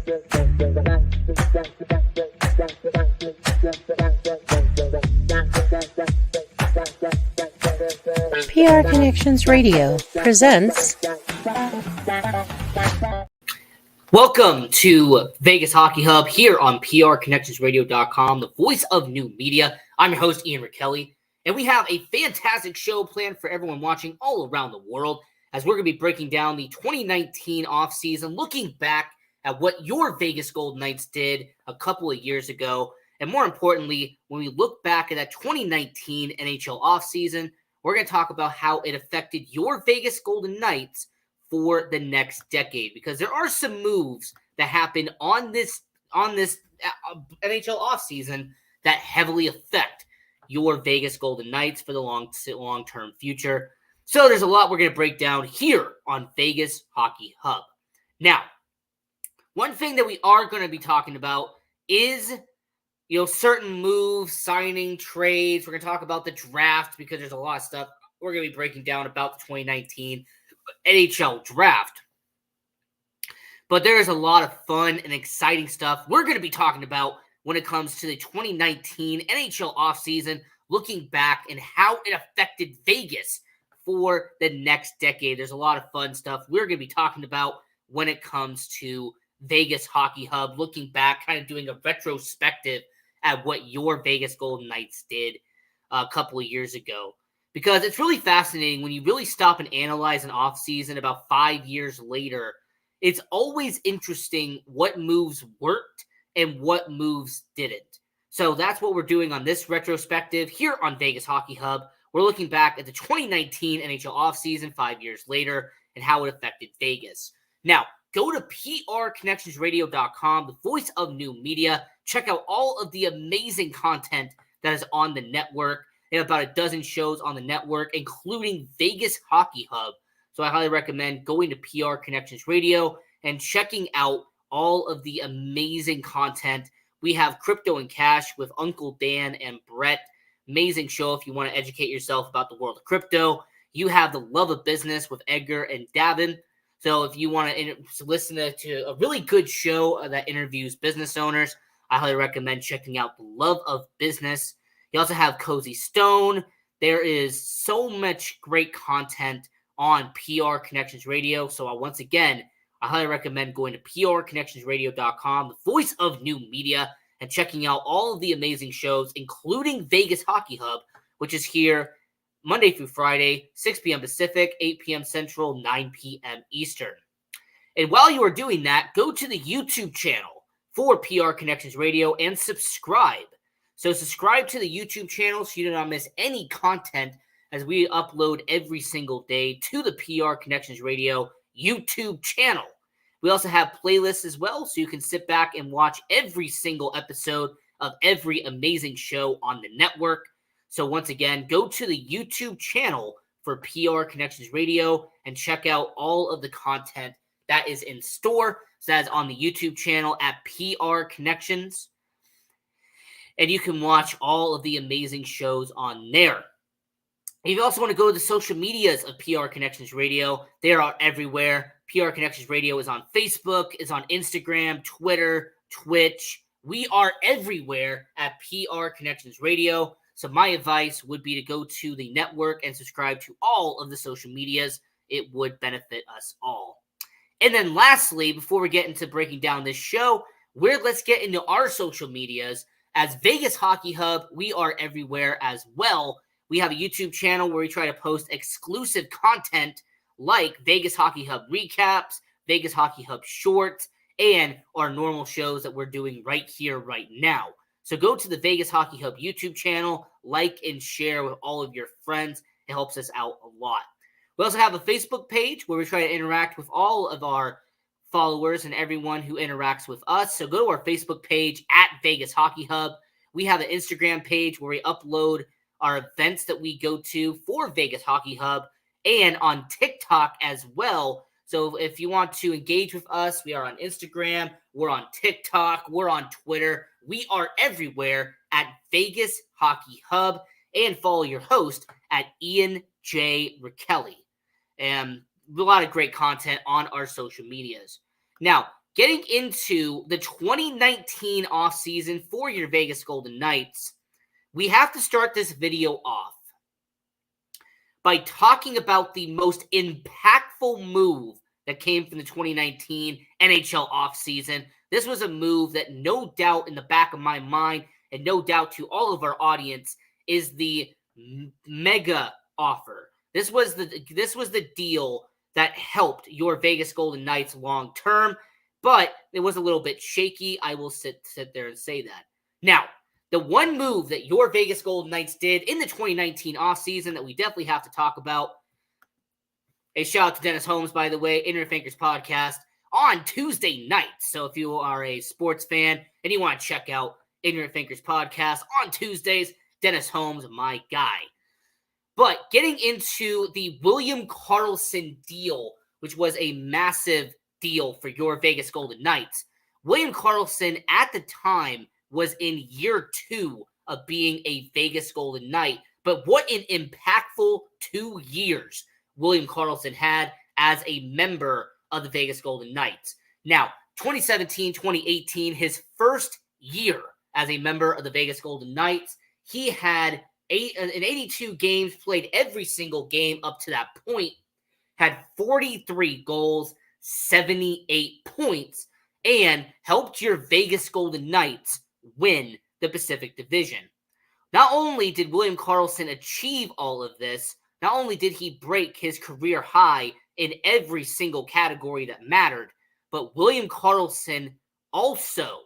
PR Connections Radio presents. Welcome to Vegas Hockey Hub here on PRConnectionsRadio.com, the voice of new media. I'm your host, Ian Rickelli, and we have a fantastic show planned for everyone watching all around the world as we're going to be breaking down the 2019 offseason, looking back at what your Vegas Golden Knights did a couple of years ago. And more importantly, when we look back at that 2019 NHL offseason, we're going to talk about how it affected your Vegas Golden Knights for the next decade, because there are some moves that happened on this NHL offseason that heavily affect your Vegas Golden Knights for the long-term future. So there's a lot we're going to break down here on Vegas Hockey Hub. Now, one thing that we are going to be talking about is certain moves, signing, trades. We're going to talk about the draft because there's a lot of stuff we're going to be breaking down about the 2019 NHL draft. But there is a lot of fun and exciting stuff we're going to be talking about when it comes to the 2019 NHL offseason, looking back and how it affected Vegas for the next decade. There's a lot of fun stuff we're going to be talking about when it comes to Vegas Hockey Hub, looking back, kind of doing a retrospective at what your Vegas Golden Knights did a couple of years ago. Because it's really fascinating when you really stop and analyze an offseason about 5 years later. It's always interesting what moves worked and what moves didn't. So that's what we're doing on this retrospective here on Vegas Hockey Hub. We're looking back at the 2019 NHL offseason 5 years later and how it affected Vegas. Now, go to PRConnectionsRadio.com, the voice of new media. Check out all of the amazing content that is on the network. They have about a dozen shows on the network, including Vegas Hockey Hub. So I highly recommend going to PR Connections Radio and checking out all of the amazing content. We have Crypto and Cash with Uncle Dan and Brett. Amazing show if you want to educate yourself about the world of crypto. You have The Love of Business with Edgar and Davin. So if you want to listen to a really good show that interviews business owners, I highly recommend checking out The Love of Business. You also have Cozy Stone. There is so much great content on PR Connections Radio. So once again, I highly recommend going to PRConnectionsRadio.com, the voice of new media, and checking out all of the amazing shows, including Vegas Hockey Hub, which is here Monday through Friday, 6 p.m. Pacific, 8 p.m. Central, 9 p.m. Eastern. And while you are doing that, go to the YouTube channel for PR Connections Radio and subscribe. So subscribe to the YouTube channel so you do not miss any content as we upload every single day to the PR Connections Radio YouTube channel. We also have playlists as well, so you can sit back and watch every single episode of every amazing show on the network. So once again, go to the YouTube channel for PR Connections Radio and check out all of the content that is in store. So that is on the YouTube channel at PR Connections. And you can watch all of the amazing shows on there. If you also want to go to the social medias of PR Connections Radio, they are everywhere. PR Connections Radio is on Facebook, is on Instagram, Twitter, Twitch. We are everywhere at PR Connections Radio. So my advice would be to go to the network and subscribe to all of the social medias. It would benefit us all. And then lastly, before we get into breaking down this show, let's get into our social medias. As Vegas Hockey Hub, we are everywhere as well. We have a YouTube channel where we try to post exclusive content like Vegas Hockey Hub recaps, Vegas Hockey Hub shorts, and our normal shows that we're doing right here, right now. So go to the Vegas Hockey Hub YouTube channel, like and share with all of your friends. It helps us out a lot. We also have a Facebook page where we try to interact with all of our followers and everyone who interacts with us. So go to our Facebook page at Vegas Hockey Hub. We have an Instagram page where we upload our events that we go to for Vegas Hockey Hub, and on TikTok as well. So if you want to engage with us, we are on Instagram, we're on TikTok, we're on Twitter. We are everywhere at Vegas Hockey Hub, and follow your host at Ian J. Rickelli. And a lot of great content on our social medias. Now, getting into the 2019 offseason for your Vegas Golden Knights, we have to start this video off by talking about the most impactful move that came from the 2019 NHL offseason. This was a move that no doubt in the back of my mind and no doubt to all of our audience is the mega offer. This was the deal that helped your Vegas Golden Knights long term, but it was a little bit shaky. I will sit there and say that. Now, the one move that your Vegas Golden Knights did in the 2019 offseason that we definitely have to talk about. A shout out to Dennis Holmes, by the way, Internet Thinkers podcast on Tuesday nights. So if you are a sports fan and you want to check out Internet Thinkers podcast on Tuesdays, Dennis Holmes, my guy. But getting into the William Karlsson deal, which was a massive deal for your Vegas Golden Knights. William Karlsson at the time was in year 2 of being a Vegas Golden Knight. But what an impactful 2 years William Karlsson had as a member of the Vegas Golden Knights. Now, 2017, 2018, his first year as a member of the Vegas Golden Knights, he had in 82 games, played every single game up to that point, had 43 goals, 78 points, and helped your Vegas Golden Knights win the Pacific Division. Not only did William Karlsson achieve all of this, not only did he break his career high in every single category that mattered, but William Karlsson also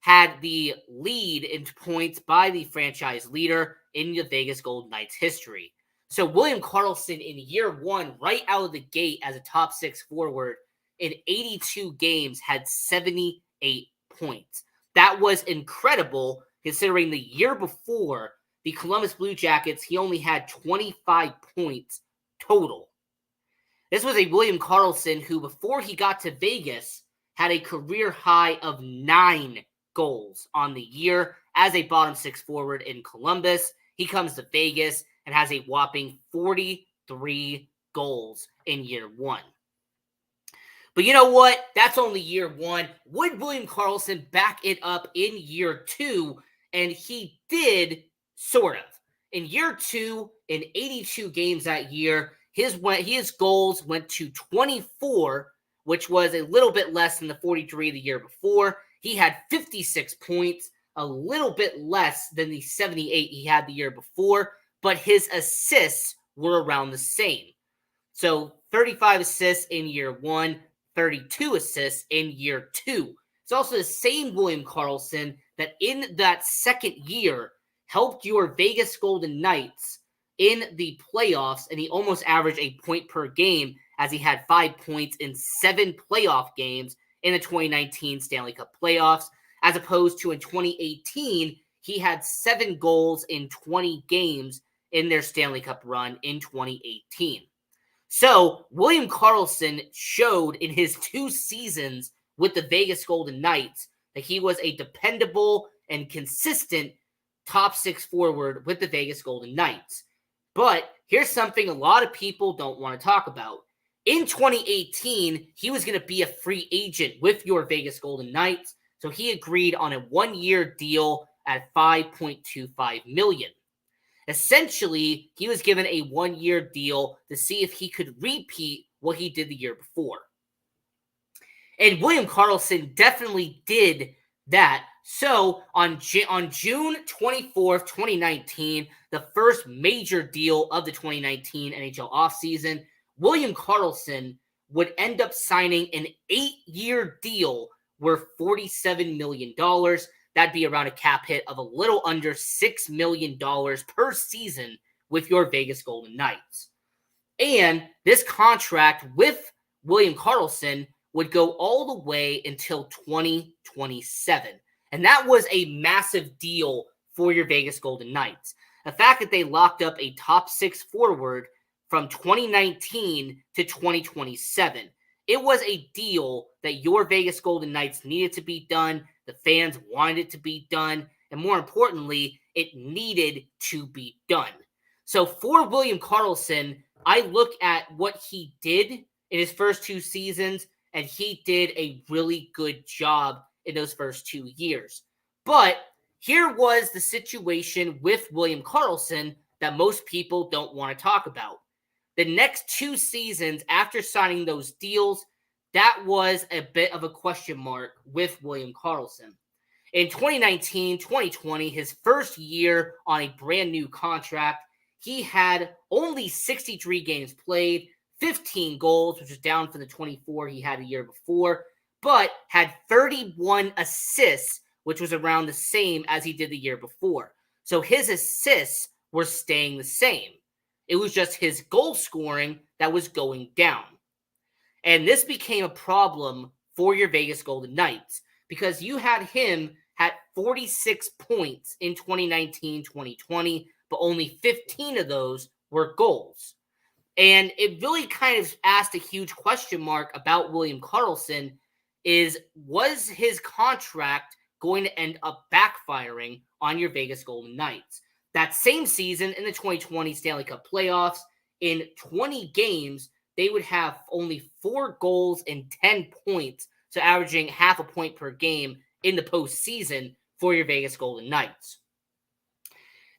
had the lead in points by the franchise leader in the Vegas Golden Knights history. So William Karlsson in year 1, right out of the gate as a top 6 forward, in 82 games had 78 points. That was incredible considering the year before, the Columbus Blue Jackets, he only had 25 points total. This was a William Karlsson who, before he got to Vegas, had a career high of 9 goals on the year as a bottom 6 forward in Columbus. He comes to Vegas and has a whopping 43 goals in year 1. But you know what? That's only year 1. Would William Karlsson back it up in year 2? And he did, sort of. In year 2, in 82 games that year, his goals went to 24, which was a little bit less than the 43 the year before. He had 56 points, a little bit less than the 78 he had the year before, but his assists were around the same. So 35 assists in year 1, 32 assists in year 2. It's also the same William Karlsson that in that second year helped your Vegas Golden Knights in the playoffs, and he almost averaged a point per game as he had 5 points in 7 playoff games in the 2019 Stanley Cup playoffs, as opposed to in 2018, he had 7 goals in 20 games in their Stanley Cup run in 2018. So William Karlsson showed in his 2 seasons with the Vegas Golden Knights that he was a dependable and consistent top 6 forward with the Vegas Golden Knights. But here's something a lot of people don't want to talk about. In 2018, he was going to be a free agent with your Vegas Golden Knights, so he agreed on a 1-year deal at $5.25 million. Essentially, he was given a 1-year deal to see if he could repeat what he did the year before. And William Karlsson definitely did that. So on June 24th, 2019, the first major deal of the 2019 NHL offseason, William Karlsson would end up signing an 8-year deal worth $47 million. That'd be around a cap hit of a little under $6 million per season with your Vegas Golden Knights. And this contract with William Karlsson would go all the way until 2027. And that was a massive deal for your Vegas Golden Knights. The fact that they locked up a top 6 forward from 2019 to 2027. It was a deal that your Vegas Golden Knights needed to be done. The fans wanted it to be done. And more importantly, it needed to be done. So for William Karlsson, I look at what he did in his first 2 seasons, and he did a really good job in those first 2 years. But here was the situation with William Karlsson that most people don't want to talk about. The next 2 seasons after signing those deals, that was a bit of a question mark with William Karlsson. In 2019, 2020, his first year on a brand new contract, he had only 63 games played, 15 goals, which was down from the 24 he had a year before, but had 31 assists, which was around the same as he did the year before. So his assists were staying the same. It was just his goal scoring that was going down. And this became a problem for your Vegas Golden Knights because you had him at 46 points in 2019-2020, but only 15 of those were goals. And it really kind of asked a huge question mark about William Karlsson was his contract going to end up backfiring on your Vegas Golden Knights? That same season in the 2020 Stanley Cup playoffs, in 20 games, they would have only 4 goals and 10 points, so averaging half a point per game in the postseason for your Vegas Golden Knights.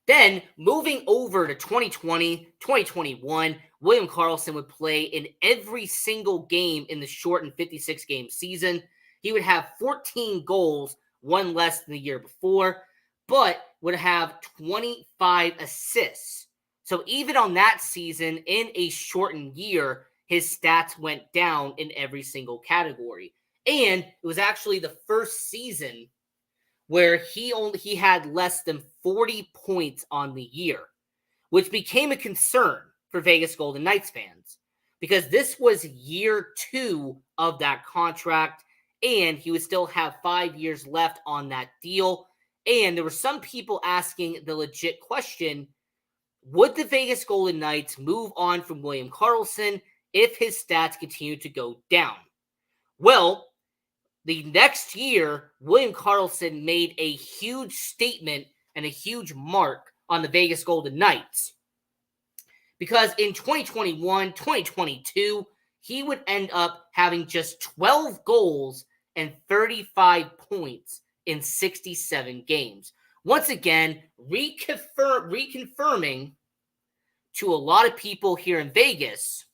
Then, moving over to 2020, 2021, William Karlsson would play in every single game in the shortened 56-game season. He would have 14 goals, one less than the year before, but would have 25 assists. So even on that season, in a shortened year, his stats went down in every single category. And it was actually the first season where he had less than 40 points on the year, which became a concern for Vegas Golden Knights fans because this was year 2 of that contract, and he would still have 5 years left on that deal. And there were some people asking the legit question, would the Vegas Golden Knights move on from William Karlsson if his stats continued to go down? Well, the next year, William Karlsson made a huge statement and a huge mark on the Vegas Golden Knights. Because in 2021, 2022, he would end up having just 12 goals and 35 points in 67 games. Once again, reconfirming to a lot of people here in Vegas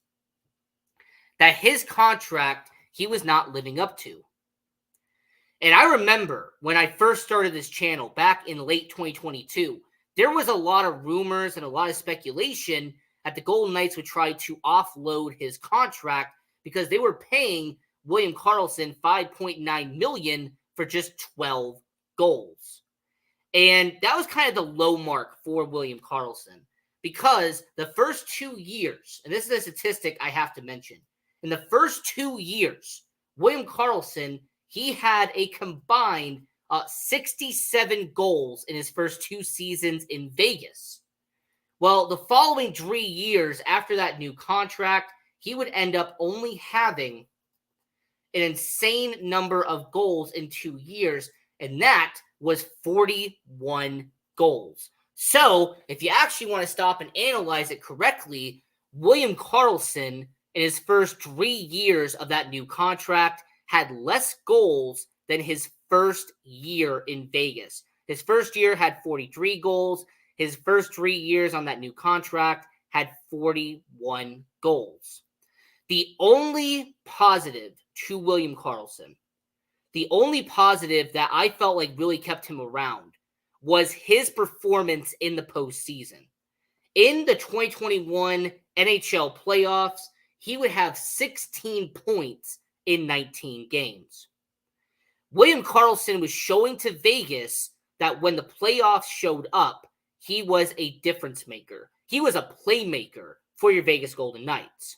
that his contract he was not living up to. And I remember when I first started this channel back in late 2022, there was a lot of rumors and a lot of speculation that the Golden Knights would try to offload his contract because they were paying William Karlsson $5.9 million for just 12 goals. And that was kind of the low mark for William Karlsson because the first 2 years, and this is a statistic I have to mention, in the first 2 years, William Karlsson, he had a combined 67 goals in his first 2 seasons in Vegas. Well, the following 3 years after that new contract, he would end up only having an insane number of goals in 2 years, and that was 41 goals. So, if you actually want to stop and analyze it correctly, William Karlsson, in his first 3 years of that new contract, had less goals than his first year in Vegas. His first year had 43 goals. His first 3 years on that new contract had 41 goals. The only positive to William Karlsson, the only positive that I felt like really kept him around was his performance in the postseason. In the 2021 NHL playoffs, he would have 16 points in 19 games. William Karlsson was showing to Vegas that when the playoffs showed up, he was a difference maker. He was a playmaker for your Vegas Golden Knights.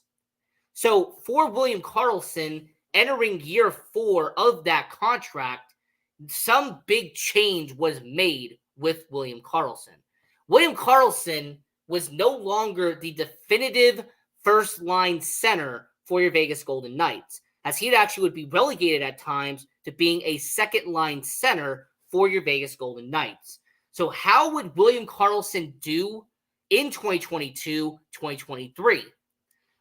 So for William Karlsson, entering year 4 of that contract, some big change was made with William Karlsson. William Karlsson was no longer the definitive first-line center for your Vegas Golden Knights, as he actually would be relegated at times to being a second-line center for your Vegas Golden Knights. So how would William Karlsson do in 2022, 2023?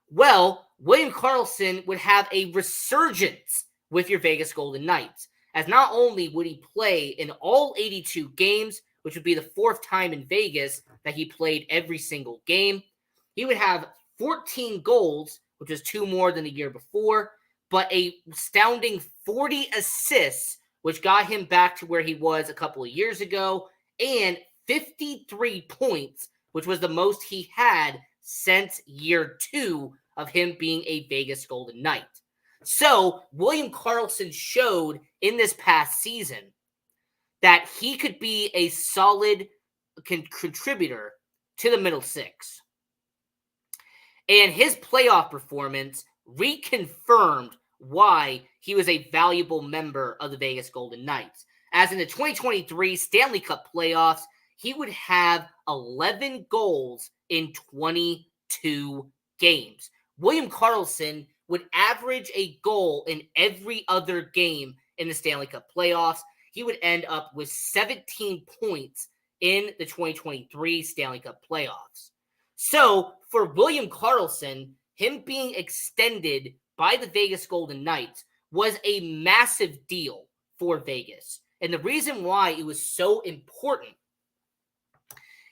Well, William Karlsson would have a resurgence with your Vegas Golden Knights, as not only would he play in all 82 games, which would be the fourth time in Vegas that he played every single game, he would have 14 goals, which was 2 more than the year before, but a astounding 40 assists, which got him back to where he was a couple of years ago, and 53 points, which was the most he had since year 2 of him being a Vegas Golden Knight. So William Karlsson showed in this past season that he could be a solid contributor to the middle six. And his playoff performance reconfirmed why he was a valuable member of the Vegas Golden Knights. As in the 2023 Stanley Cup playoffs, he would have 11 goals in 22 games. William Karlsson would average a goal in every other game in the Stanley Cup playoffs. He would end up with 17 points in the 2023 Stanley Cup playoffs. So for William Karlsson, him being extended by the Vegas Golden Knights was a massive deal for Vegas. And the reason why it was so important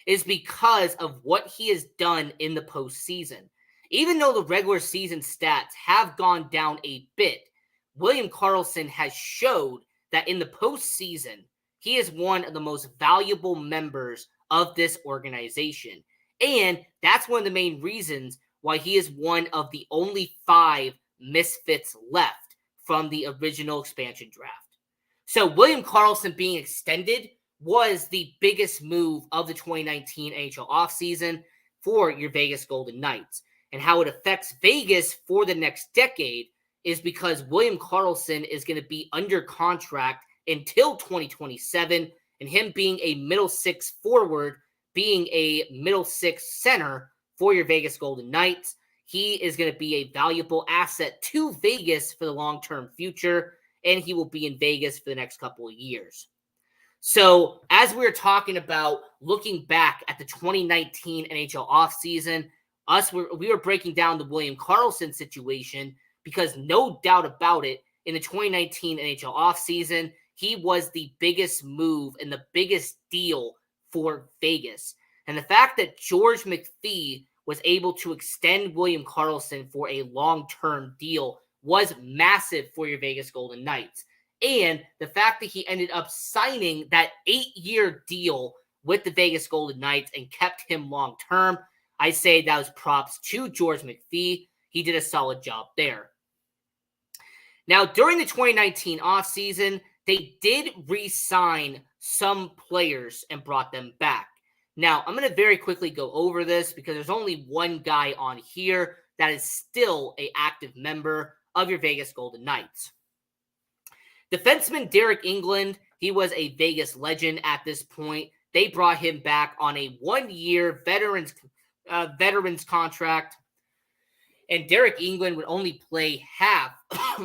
is because of what he has done in the postseason. Even though the regular season stats have gone down a bit, William Karlsson has showed that in the postseason, he is one of the most valuable members of this organization. And that's one of the main reasons why he is one of the only 5 misfits left from the original expansion draft. So William Karlsson being extended was the biggest move of the 2019 NHL offseason for your Vegas Golden Knights. And how it affects Vegas for the next decade is because William Karlsson is going to be under contract until 2027, and him being a middle six forward, being a middle six center for your Vegas Golden Knights, he is going to be a valuable asset to Vegas for the long-term future, and he will be in Vegas for the next couple of years. So as we're talking about looking back at the 2019 NHL offseason, we were breaking down the William Karlsson situation because no doubt about it, in the 2019 NHL offseason, he was the biggest move and the biggest deal for Vegas. And the fact that George McPhee was able to extend William Karlsson for a long-term deal was massive for your Vegas Golden Knights. And the fact that he ended up signing that 8-year deal with the Vegas Golden Knights and kept him long-term, I say that was props to George McPhee. He did a solid job there. Now, during the 2019 offseason, they did re-sign some players and brought them back. Now, I'm going to very quickly go over this because there's only one guy on here that is still an active member of your Vegas Golden Knights. Defenseman Derek England, he was a Vegas legend at this point. They brought him back on a 1-year veterans contract. And Derek England would only play half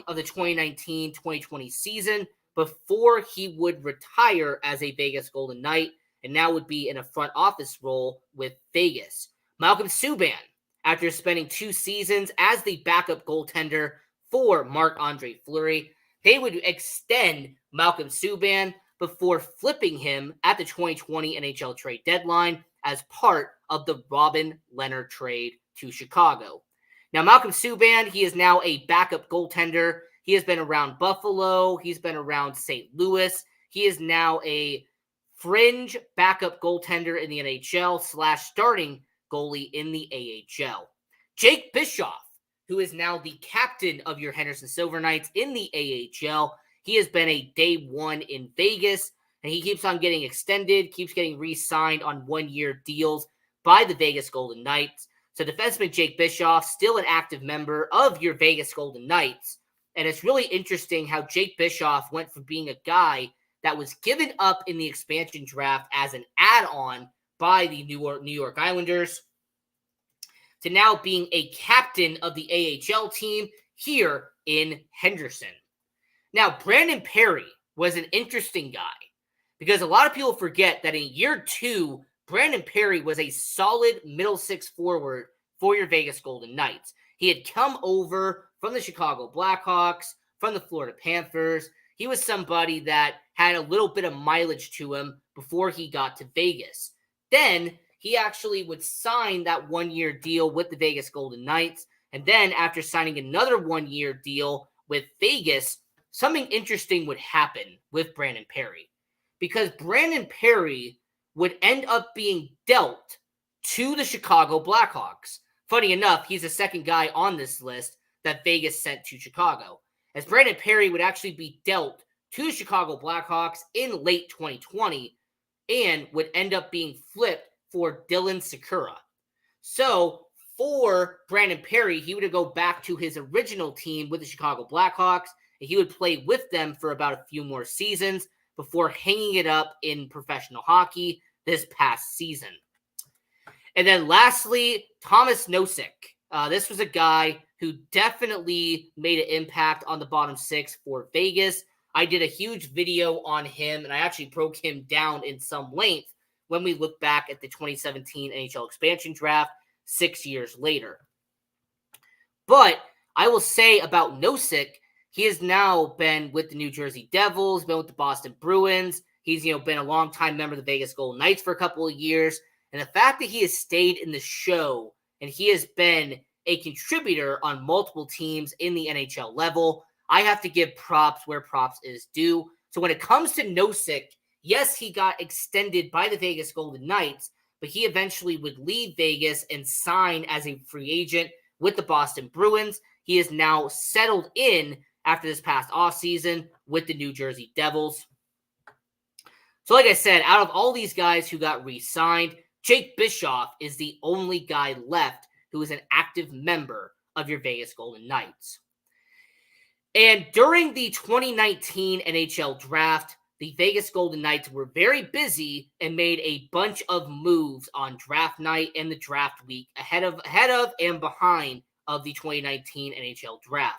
of the 2019-2020 season before he would retire as a Vegas Golden Knight, and now would be in a front office role with Vegas. Malcolm Subban, after spending 2 seasons as the backup goaltender for Marc-Andre Fleury, they would extend Malcolm Subban before flipping him at the 2020 NHL trade deadline as part of the Robin Leonard trade to Chicago. Now, Malcolm Subban, he is now a backup goaltender. He has been around Buffalo. He's been around St. Louis. He is now a fringe backup goaltender in the NHL / starting goalie in the AHL. Jake Bischoff, who is now the captain of your Henderson Silver Knights in the AHL, he has been a day one in Vegas, and he keeps on getting extended, keeps getting re-signed on 1-year deals by the Vegas Golden Knights. So defenseman Jake Bischoff, still an active member of your Vegas Golden Knights. And it's really interesting how Jake Bischoff went from being a guy that was given up in the expansion draft as an add-on by the New York Islanders to now being a captain of the AHL team here in Henderson. Now, Brandon Perry was an interesting guy because a lot of people forget that in year 2, Brandon Perry was a solid middle six forward for your Vegas Golden Knights. He had come over from the Chicago Blackhawks, from the Florida Panthers. He was somebody that had a little bit of mileage to him before he got to Vegas. Then he actually would sign that one-year deal with the Vegas Golden Knights. And then after signing another one-year deal with Vegas, something interesting would happen with Brandon Perry. Because Brandon Perry would end up being dealt to the Chicago Blackhawks. Funny enough, he's the second guy on this list that Vegas sent to Chicago, as Brandon Perry would actually be dealt to the Chicago Blackhawks in late 2020 and would end up being flipped for Dylan Sikura. So for Brandon Perry, he would go back to his original team with the Chicago Blackhawks, and he would play with them for about a few more seasons before hanging it up in professional hockey this past season. And then lastly, Thomas Nosek. This was a guy who definitely made an impact on the bottom six for Vegas. I did a huge video on him, and I actually broke him down in some length when we look back at the 2017 NHL expansion draft 6 years later. But I will say about Nosek, he has now been with the New Jersey Devils, been with the Boston Bruins. He's, been a longtime member of the Vegas Golden Knights for a couple of years. And the fact that he has stayed in the show and he has been a contributor on multiple teams in the NHL level, I have to give props where props is due. So when it comes to Nosek, yes, he got extended by the Vegas Golden Knights, but he eventually would leave Vegas and sign as a free agent with the Boston Bruins. He is now settled in after this past offseason with the New Jersey Devils. So like I said, out of all these guys who got re-signed, Jake Bischoff is the only guy left who is an active member of your Vegas Golden Knights. And during the 2019 NHL draft, the Vegas Golden Knights were very busy and made a bunch of moves on draft night and the draft week ahead of and behind of the 2019 NHL draft.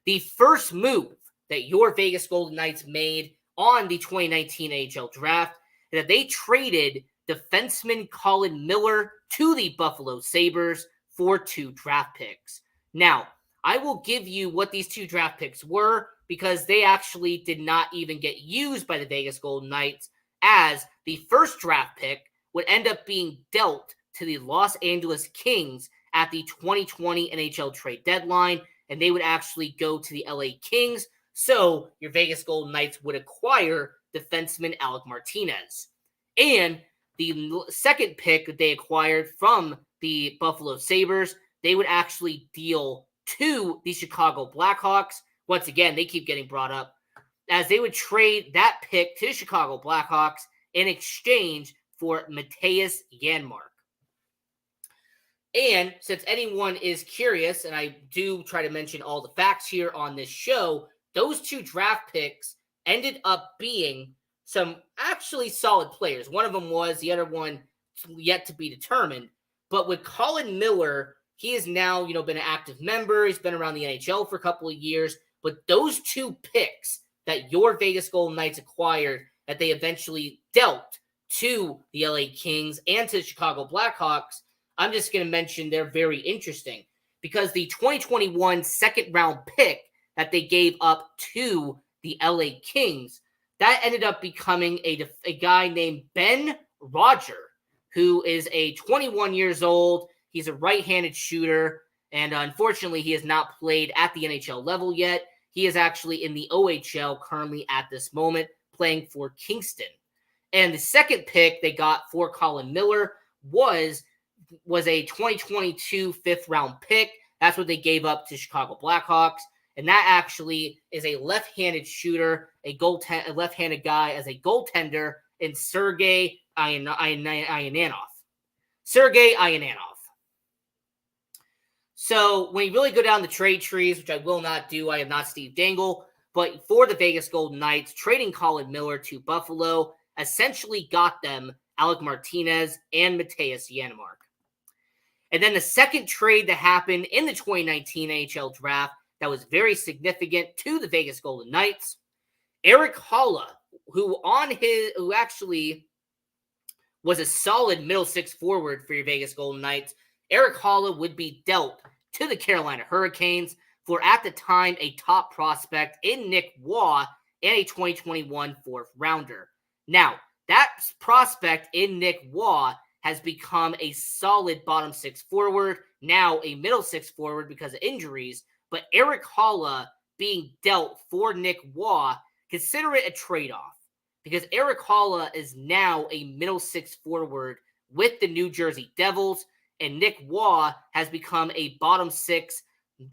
The first move that your Vegas Golden Knights made on the 2019 NHL draft is that they traded defenseman Colin Miller to the Buffalo Sabres for 2 draft picks. Now, I will give you what these 2 draft picks were because they actually did not even get used by the Vegas Golden Knights, as the first draft pick would end up being dealt to the Los Angeles Kings at the 2020 NHL trade deadline, and they would actually go to the LA Kings, so your Vegas Golden Knights would acquire defenseman Alec Martinez. And the second pick that they acquired from the Buffalo Sabres, they would actually deal to the Chicago Blackhawks. Once again, they keep getting brought up, as they would trade that pick to the Chicago Blackhawks in exchange for Matthias Janmark. And since anyone is curious, and I do try to mention all the facts here on this show, those 2 draft picks ended up being some actually solid players. One of them was, the other one yet to be determined. But with Colin Miller, he is now, been an active member. He's been around the NHL for a couple of years. But those 2 picks that your Vegas Golden Knights acquired, that they eventually dealt to the LA Kings and to the Chicago Blackhawks, I'm just going to mention they're very interesting, because the 2021 second-round pick that they gave up to the LA Kings, that ended up becoming a guy named Ben Roger, who is a 21 years old. He's a right-handed shooter, and unfortunately, he has not played at the NHL level yet. He is actually in the OHL currently at this moment, playing for Kingston. And the second pick they got for Colin Miller was a 2022 fifth-round pick. That's what they gave up to Chicago Blackhawks. And that actually is a left-handed shooter, a left-handed guy as a goaltender in Sergei Ionanov. Sergei Ionanov. So when you really go down the trade trees, which I will not do, I am not Steve Dangle, but for the Vegas Golden Knights, trading Colin Miller to Buffalo essentially got them Alec Martinez and Matthias Janmark. And then the second trade that happened in the 2019 NHL draft that was very significant to the Vegas Golden Knights, Eric Haula, who actually was a solid middle 6 forward for your Vegas Golden Knights. Eric Haula would be dealt to the Carolina Hurricanes for, at the time, a top prospect in Nick Waugh and a 2021 fourth rounder. Now, that prospect in Nick Waugh has become a solid bottom six forward, now a middle six forward because of injuries, but Erik Haula being dealt for Nick Waugh, consider it a trade-off because Erik Haula is now a middle six forward with the New Jersey Devils, and Nick Waugh has become a bottom six,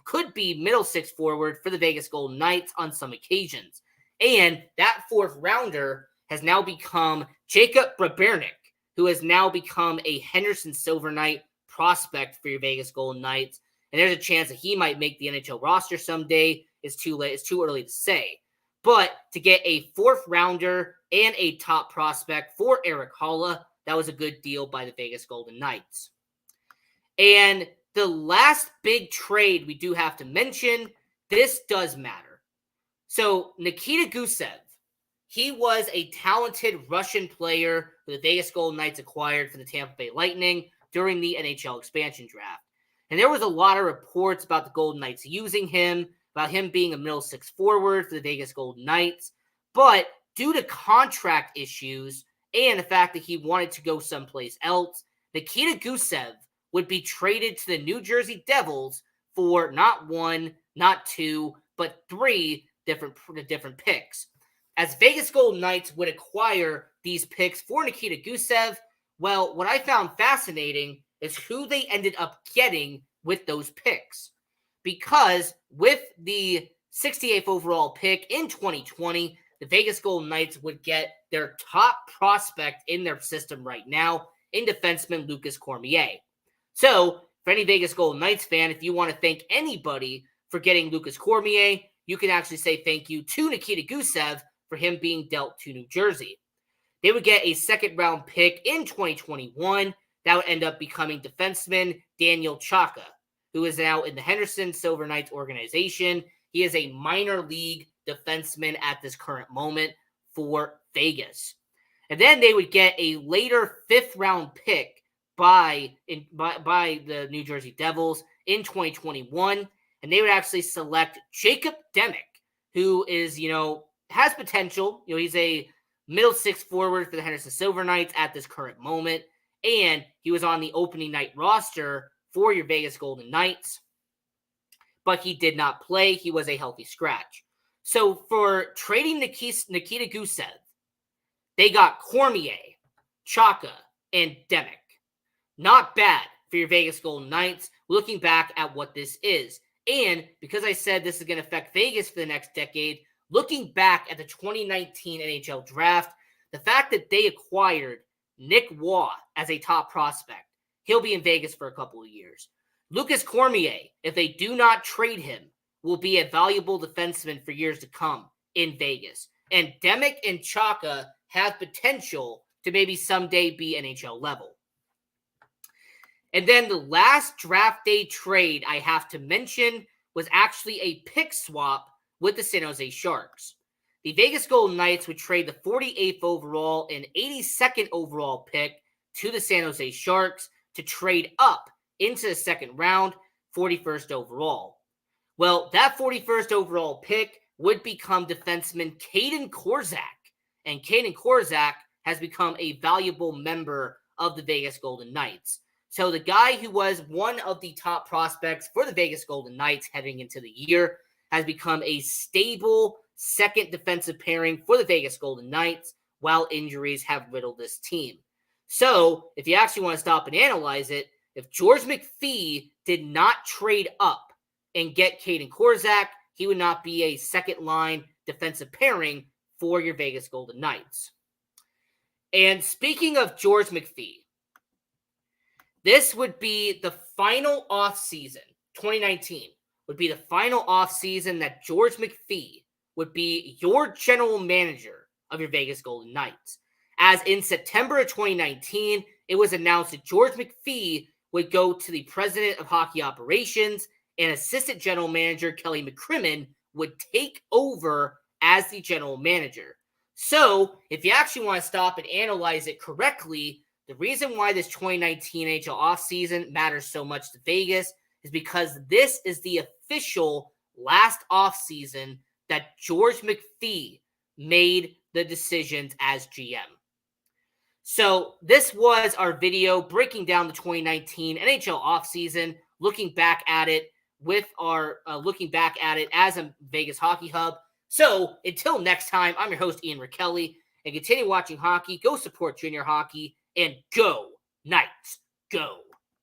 could be middle six forward for the Vegas Golden Knights on some occasions. And that fourth rounder has now become Jacob Brabernick, who has now become a Henderson Silver Knight prospect for your Vegas Golden Knights. And there's a chance that he might make the NHL roster someday. It's too late. It's too early to say. But to get a fourth rounder and a top prospect for Erik Haula, that was a good deal by the Vegas Golden Knights. And the last big trade we do have to mention, this does matter. So Nikita Gusev, he was a talented Russian player who the Vegas Golden Knights acquired for the Tampa Bay Lightning during the NHL expansion draft. And there was a lot of reports about the Golden Knights using him, about him being a middle six forward for the Vegas Golden Knights. But due to contract issues and the fact that he wanted to go someplace else, Nikita Gusev would be traded to the New Jersey Devils for not one, not two, but three different picks. As Vegas Golden Knights would acquire these picks for Nikita Gusev, well, what I found fascinating is who they ended up getting with those picks. Because with the 68th overall pick in 2020, the Vegas Golden Knights would get their top prospect in their system right now in defenseman Lucas Cormier. So, for any Vegas Golden Knights fan, if you want to thank anybody for getting Lucas Cormier, you can actually say thank you to Nikita Gusev for him being dealt to New Jersey. They would get a second-round pick in 2021 that would end up becoming defenseman Daniel Chaka, who is now in the Henderson Silver Knights organization. He is a minor league defenseman at this current moment for Vegas. And then they would get a later fifth-round pick by the New Jersey Devils in 2021, and they would actually select Jacob Demick, who is, has potential. He's a middle six forward for the Henderson Silver Knights at this current moment, and he was on the opening night roster for your Vegas Golden Knights, but he did not play. He was a healthy scratch. So for trading Nikita Gusev, they got Cormier, Chaka, and Demick. Not bad for your Vegas Golden Knights, looking back at what this is. And because I said this is going to affect Vegas for the next decade, looking back at the 2019 NHL draft, the fact that they acquired Nick Waugh as a top prospect, he'll be in Vegas for a couple of years. Lucas Cormier, if they do not trade him, will be a valuable defenseman for years to come in Vegas. And Demick and Chaka have potential to maybe someday be NHL level. And then the last draft day trade I have to mention was actually a pick swap with the San Jose Sharks. The Vegas Golden Knights would trade the 48th overall and 82nd overall pick to the San Jose Sharks to trade up into the second round, 41st overall. Well, that 41st overall pick would become defenseman Caden Korczak, and Caden Korczak has become a valuable member of the Vegas Golden Knights. So the guy who was one of the top prospects for the Vegas Golden Knights heading into the year has become a stable second defensive pairing for the Vegas Golden Knights while injuries have riddled this team. So if you actually want to stop and analyze it, if George McPhee did not trade up and get Caden Korczak, he would not be a second-line defensive pairing for your Vegas Golden Knights. And speaking of George McPhee, this would be the final offseason, 2019, would be the final offseason that George McPhee would be your general manager of your Vegas Golden Knights. As in September of 2019, it was announced that George McPhee would go to the president of hockey operations, and assistant general manager Kelly McCrimmon would take over as the general manager. So, if you actually want to stop and analyze it correctly, the reason why this 2019 NHL offseason matters so much to Vegas is because this is the official last offseason that George McPhee made the decisions as GM. So this was our video breaking down the 2019 NHL offseason, looking back at it as a Vegas Hockey Hub. So until next time, I'm your host, Ian Rakelli, and continue watching hockey. Go support junior hockey, and go Knights, go.